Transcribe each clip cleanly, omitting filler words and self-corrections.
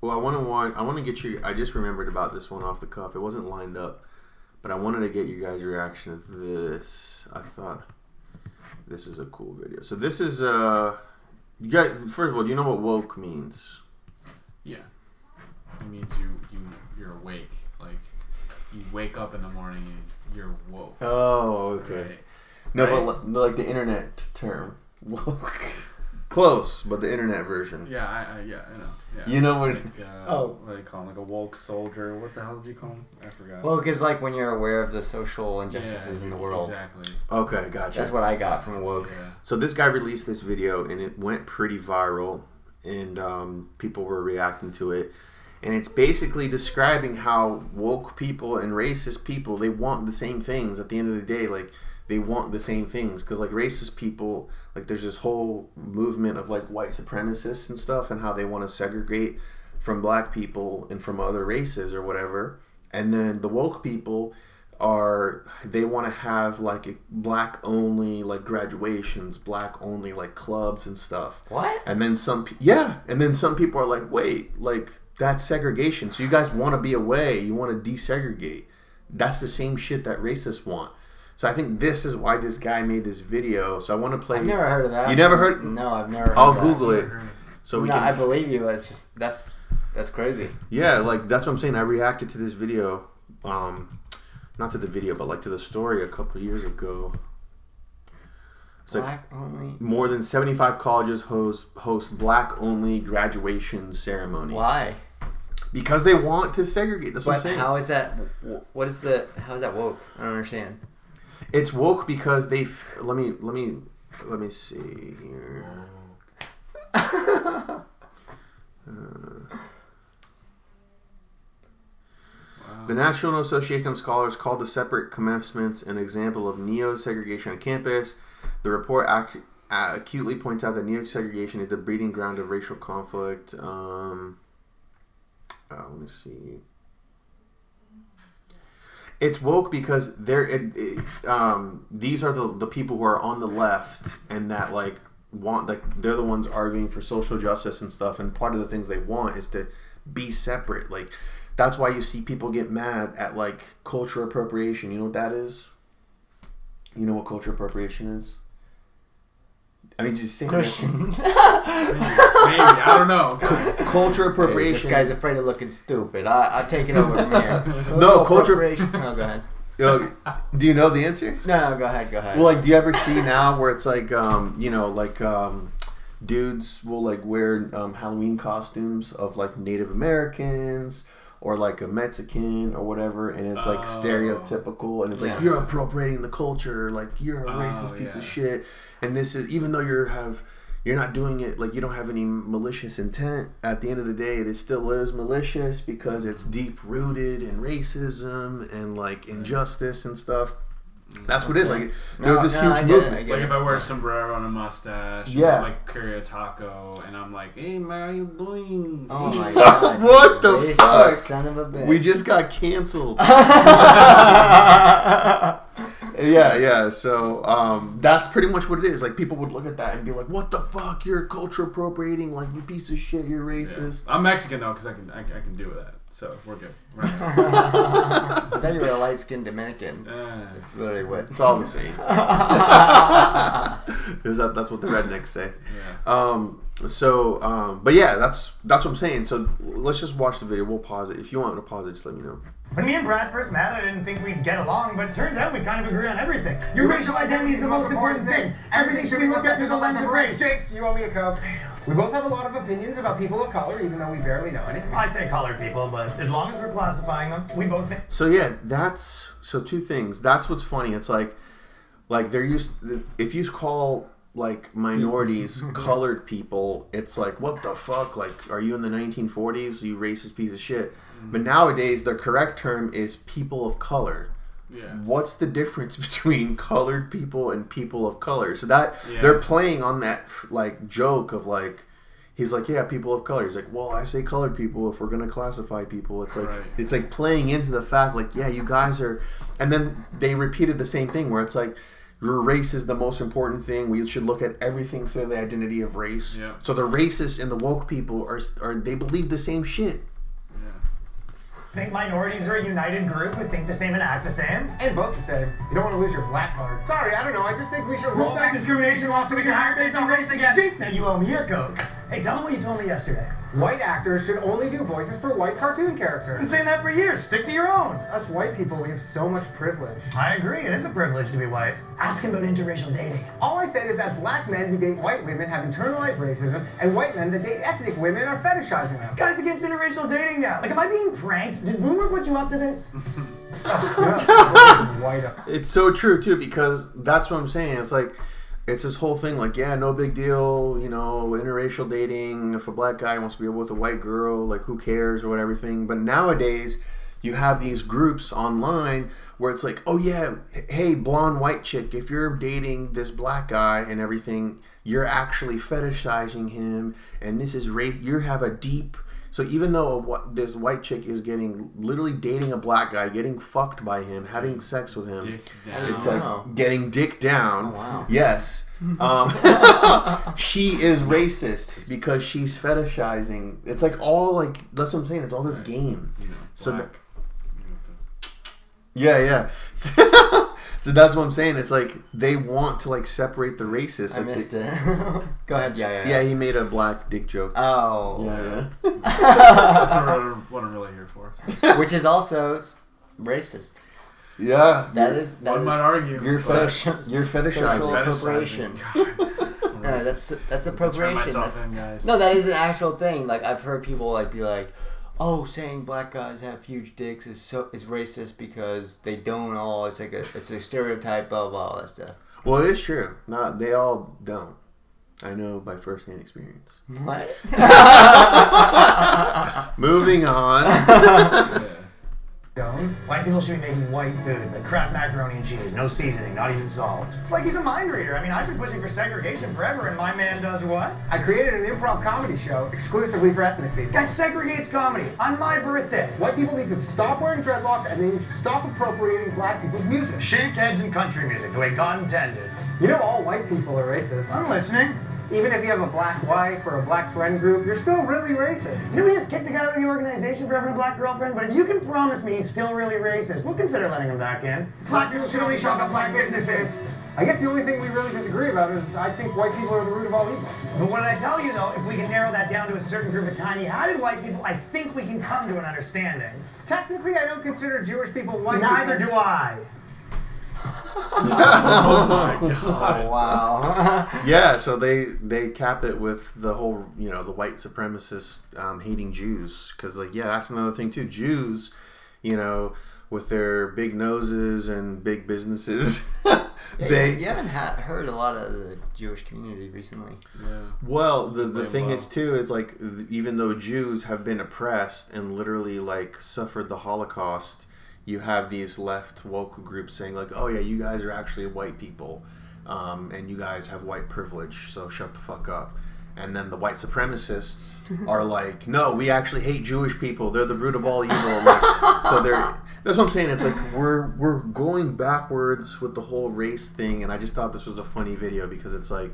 Well, I want to get you. I just remembered about this one off the cuff. It wasn't lined up, but I wanted to get you guys' reaction to this. I thought this is a cool video. So this is you guys. First of all, do you know what woke means? Yeah, it means you're awake. Like you wake up in the morning and you're woke. Oh, okay. Right? No, right? but like the internet term woke. Close, but the internet version. Yeah, I know. Yeah. You know what? Like, what do they call him? Like a woke soldier. What the hell did you call him? I forgot. Woke is like when you're aware of the social injustices in the world. Exactly. Okay, gotcha. That's what I got from woke. Yeah. So this guy released this video and it went pretty viral, and people were reacting to it. And it's basically describing how woke people and racist people, they want the same things at the end of the day. Like, they want the same things. Because, like, racist people, like, there's this whole movement of, like, white supremacists and stuff and how they want to segregate from black people and from other races or whatever. And then the woke people they want to have, like, black-only, like, graduations, black-only, like, clubs and stuff. What? And then some people are like, wait, like, that's segregation. So you guys want to be away. You want to desegregate. That's the same shit that racists want. So I think this is why this guy made this video. So I want to play. I've never heard of that. You never heard? No, I've never heard I'll of that. Google it. So we can. I believe you, but it's just that's crazy. Yeah, like that's what I'm saying. I reacted to this video, not to the video, but like to the story a couple years ago. It's Black only. More than 75 colleges host black-only graduation ceremonies. Why? Because they want to segregate. That's what I'm saying. How is that? How is that woke? I don't understand. It's woke because they. Let me see here. The National Association of Scholars called the separate commencements an example of neo-segregation on campus. The report acutely points out that neo-segregation is the breeding ground of racial conflict. Let me see. It's woke because these are the people who are on the left and that like want, like, they're the ones arguing for social justice and stuff, and part of the things they want is to be separate. Like, that's why you see people get mad at like cultural appropriation. You know what that is? You know what cultural appropriation is? I mean, just say Christian. Maybe. I don't know. Culture appropriation. Hey, this guy's afraid of looking stupid. I'll take it over from here. No, culture. No, go ahead. Do you know the answer? No, go ahead. Well, like, do you ever see now where it's like, dudes will like wear Halloween costumes of like Native Americans or like a Mexican or whatever, and it's like stereotypical, and it's like, you're appropriating the culture, like you're a racist piece of shit. And this is, even though you're not doing it, like, you don't have any malicious intent, at the end of the day it still is malicious because it's deep rooted in racism and like injustice and stuff. That's what it is. Like, there was this huge movement. Like, if I wear a sombrero and a mustache, and I like carry a taco, and I'm like, hey man, how you doing? Oh my god. What the fuck? Son of a bitch. We just got canceled. Yeah. So that's pretty much what it is. Like, people would look at that and be like, "What the fuck? You're culture appropriating. Like, you piece of shit. You're racist." Yeah. I'm Mexican though, because I can do that. So we're good. Right. I thought you were a light-skinned Dominican. That's literally what. It's all the same. Because that's what the rednecks say. Yeah. But yeah, that's what I'm saying. So let's just watch the video. We'll pause it. If you want to pause it, just let me know. When me and Brad first met, I didn't think we'd get along, but it turns out we kind of agree on everything. Your racial identity is the most important thing. Everything should be looked at through the lens of race. Jakes, you owe me a Coke. We both have a lot of opinions about people of color, even though we barely know any. I say colored people, but as long as we're classifying them, we both think. So yeah, so two things. That's what's funny. It's like if you call like minorities colored people, it's like, what the fuck? Like, are you in the 1940s? You racist piece of shit. But nowadays, the correct term is people of color. Yeah. What's the difference between colored people and people of color? So that they're playing on that like joke of like, he's like, yeah, people of color. He's like, well, I say colored people if we're gonna classify people. It's like it's like playing into the fact like, yeah, you guys are. And then they repeated the same thing where it's like, your race is the most important thing. We should look at everything through the identity of race. Yeah. So the racists and the woke people are they believe the same shit. Think minorities are a united group who think the same and act the same? And vote the same. You don't want to lose your black card. Sorry, I don't know. I just think we should Roll back discrimination laws so we can hire based on race again. Jinx, now you owe me a Coke. Hey, tell them what you told me yesterday. White actors should only do voices for white cartoon I've characters. been saying that for years. Stick to your own. Us white people, we have so much privilege. I agree. It is a privilege to be white. Ask him about interracial dating. All I said is that black men who date white women have internalized racism, and white men that date ethnic women are fetishizing them. Guys against interracial dating now. Like, am I being pranked? Did Boomer put you up to this? White up. It's so true too, because that's what I'm saying. It's like it's this whole thing like, yeah, no big deal, you know, interracial dating. If a black guy wants to be with a white girl, like who cares or whatever thing. But nowadays you have these groups online where it's like, oh yeah, hey, blonde white chick, if you're dating this black guy and everything, you're actually fetishizing him, and this is race. You have a deep. So even though this white chick is literally dating a black guy, getting fucked by him, having sex with him, it's like getting dick down. Oh, wow. Yes. She is racist because she's fetishizing. It's like all like, that's what I'm saying. It's all this game. You know, So black. Yeah. So that's what I'm saying. It's like they want to like separate the racists. I Like missed it. Go ahead. Yeah. Yeah, he made a black dick joke. Oh. Yeah. That's what I'm really here for. So. Which is also racist. Yeah. That is. One might argue. You're but- you're fetishizing. Social appropriation. God. No, that's Turn appropriation. myself That's, in, guys. no, that is an actual thing. Like I've heard people like be like, "Oh, saying black guys have huge dicks is racist because they don't all. It's like it's a stereotype, blah blah, all that stuff." Well, it is true. Not they all don't. I know by first-hand experience. What? Moving on. White people should be making white foods like Kraft macaroni and cheese, no seasoning, not even salt. It's like he's a mind reader. I mean, I've been pushing for segregation forever, and my man does what? I created an improv comedy show exclusively for ethnic people. Guy segregates comedy on my birthday. White people need to stop wearing dreadlocks and they need to stop appropriating black people's music. Shaved heads and country music, the way God intended. You know all white people are racist. I'm listening. Even if you have a black wife or a black friend group, you're still really racist. Did we just kick the guy out of the organization for having a black girlfriend? But if you can promise me he's still really racist, we'll consider letting him back in. Black people should only shop at black businesses. I guess the only thing we really disagree about is I think white people are the root of all evil. But what did I tell you, though? If we can narrow that down to a certain group of tiny-hatted white people, I think we can come to an understanding. Technically, I don't consider Jewish people white. Neither do I. Oh my God. Wow. Yeah, so they cap it with the whole, you know, the white supremacists hating Jews, because like, yeah, that's another thing too. Jews, you know, with their big noses and big businesses, You haven't heard a lot of the Jewish community recently. Yeah. Well, the thing well. is too is like even though Jews have been oppressed and literally like suffered the Holocaust, you have these left woke groups saying like, oh yeah, you guys are actually white people, and you guys have white privilege, so shut the fuck up. And then the white supremacists are like, no, we actually hate Jewish people. They're the root of all evil. Like, so that's what I'm saying. It's like we're going backwards with the whole race thing, and I just thought this was a funny video because it's like,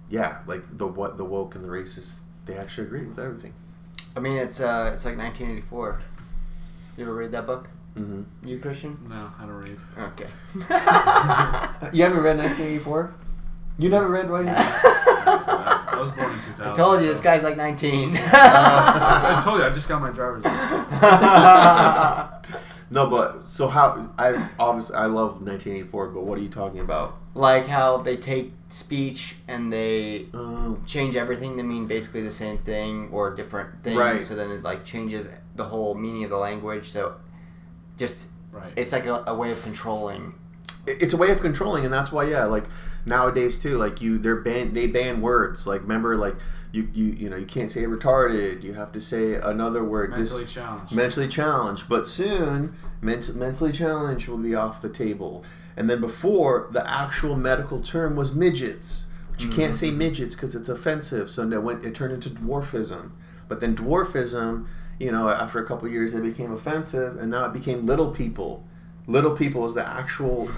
yeah, like the woke and the racists, they actually agree with everything. I mean, it's like 1984. You ever read that book? Mm-hmm. You, Christian? No, I don't read. Okay. You haven't read 1984? You never read White? I was born in 2000. I told you, so. this guy's like 19. I told you, I just got my driver's license. No, but so how? I love 1984, but what are you talking about? Like how they take speech and they Oh. change everything to mean basically the same thing or different things. Right. So then it like changes the whole meaning of the language. So just Right. it's like a way of controlling. It's a way of controlling, and that's why, yeah, like nowadays too, like they ban words. Like remember, like you know, you can't say retarded. You have to say another word. Mentally challenged. Mentally challenged. But soon, mentally challenged will be off the table. And then before, the actual medical term was midgets. But you can't say midgets because it's offensive. So it turned into dwarfism. But then dwarfism, you know, after a couple of years, it became offensive, and now it became little people. Little people is the actual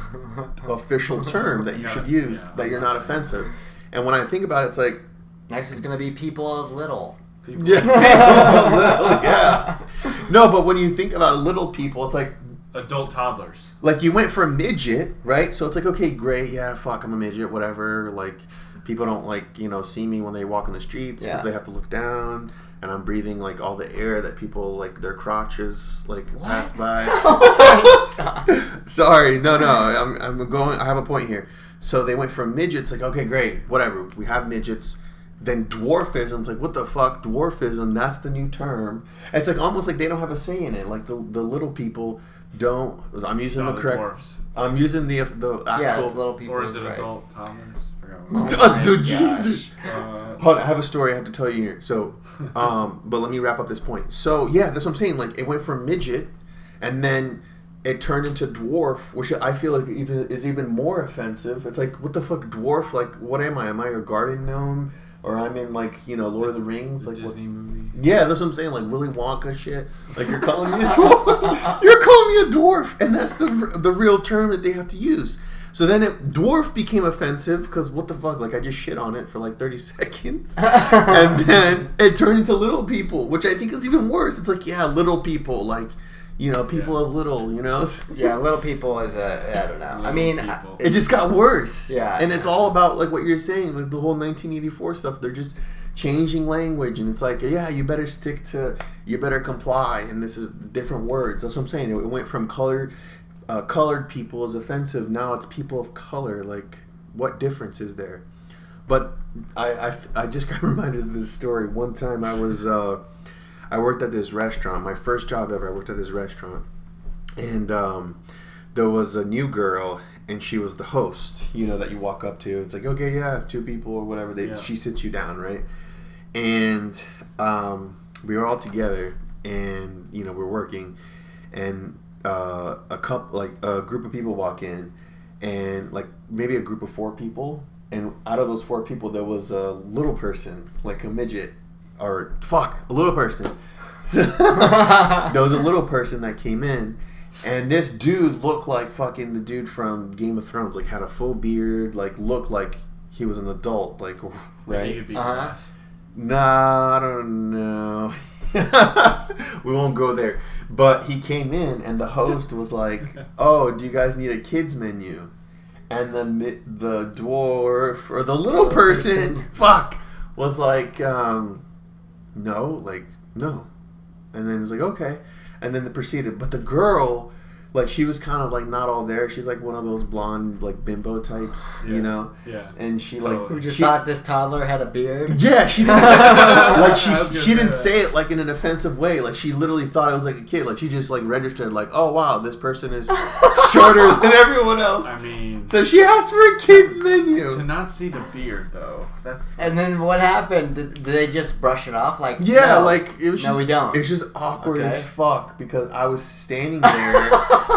official term that you should use, that you're not offensive. And when I think about it, it's like... Next is going to be people of little. People. Yeah, people of little, yeah. No, but when you think about little people, it's like... Adult toddlers. Like, you went from midget, right? So it's like, okay, great, yeah, fuck, I'm a midget, whatever. Like, people don't, like, you know, see me when they walk in the streets because they have to look down. And I'm breathing, like, all the air that people, like, their crotches, like, pass by. Oh my God. Sorry, no, I'm going, I have a point here. So they went from midgets, like, okay, great, whatever, we have midgets. Then dwarfism's like, what the fuck, dwarfism, that's the new term. It's like, almost like they don't have a say in it. Like, the little people don't, I'm using the correct, dwarfs. I'm using the actual. Yeah, it's little people. Or is it right. adult toddlers? Dude, Jesus. Hold on, I have a story I have to tell you here. So, but let me wrap up this point. So, yeah, that's what I'm saying. Like, it went from midget, and then it turned into dwarf, which I feel like is even more offensive. It's like, what the fuck, dwarf? Like, what am I? Am I a garden gnome? Or I'm in, like, you know, Lord of the Rings? Like Disney movie? Yeah, that's what I'm saying. Like, Willy Wonka shit. Like, you're calling me a dwarf. You're calling me a dwarf. And that's the real term that they have to use. So then dwarf became offensive because what the fuck? Like, I just shit on it for like 30 seconds. And then it turned into little people, which I think is even worse. It's like, yeah, little people. Like, you know, people of little, you know? Yeah, little people is I don't know. Little I mean, it just got worse. Yeah. And it's all about, like, what you're saying, like, the whole 1984 stuff. They're just changing language. And it's like, yeah, you better comply. And this is different words. That's what I'm saying. It went from colored people is offensive. Now it's people of color. Like, what difference is there? But I just got reminded of this story. One time I worked at this restaurant. My first job ever. I worked at this restaurant, and there was a new girl, and she was the host. You know, that you walk up to. It's like, okay, yeah, 2 people or whatever. She sits you down, right? And we were all together, and you know, we're working, and a group of people walk in, and like maybe a group of 4 people, and out of those 4 people there was a little person, like a midget, a little person. So there was a little person that came in, and this dude looked like fucking the dude from Game of Thrones, like had a full beard, like looked like he was an adult, like, right? He could be glass. Nah, I don't know. We won't go there. But he came in, and the host was like, "Oh, do you guys need a kids menu?" And the dwarf or the little person, was like, "No, like no." And then it was like, "Okay," and then it proceeded. But the girl, like, she was kind of like not all there. She's like one of those blonde, like, bimbo types, you know. Yeah. And she Who just thought this toddler had a beard? Yeah, she didn't. Like, she didn't say it like in an offensive way. Like, she literally thought it was like a kid. Like, she just like registered like, oh wow, this person is shorter than everyone else. I mean, so she asked for a kid's menu. To not see the beard though, that's. And then what happened? Did they just brush it off? Like, yeah, no, like it was. No, just, we don't. It was just awkward Okay. as fuck because I was standing there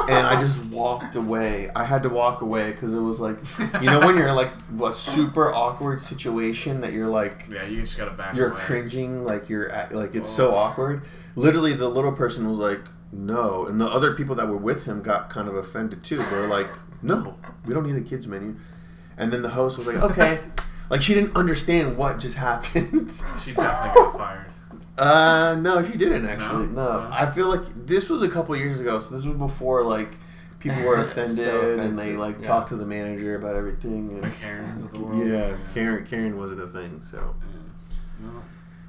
and I just walked away. I had to walk away because it was like, you know, when you're in like a super awkward situation that you're like, Yeah, you just gotta back you're away. cringing, like you're at, like it's so awkward. Literally, the little person was like, no, and the other people that were with him got kind of offended too. They were like, no, we don't need a kids menu. And then the host was like, okay, like she didn't understand what just happened. She definitely got fired. No, she didn't actually. No. No. I feel like this was a couple years ago, so this was before like people were offended and they like talked to the manager about everything. And, The Karens of the world. yeah, Karen wasn't a thing, so. Yeah. No.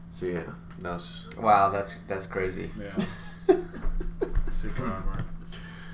So yeah, that was. Wow, that's crazy. Yeah. Super awkward.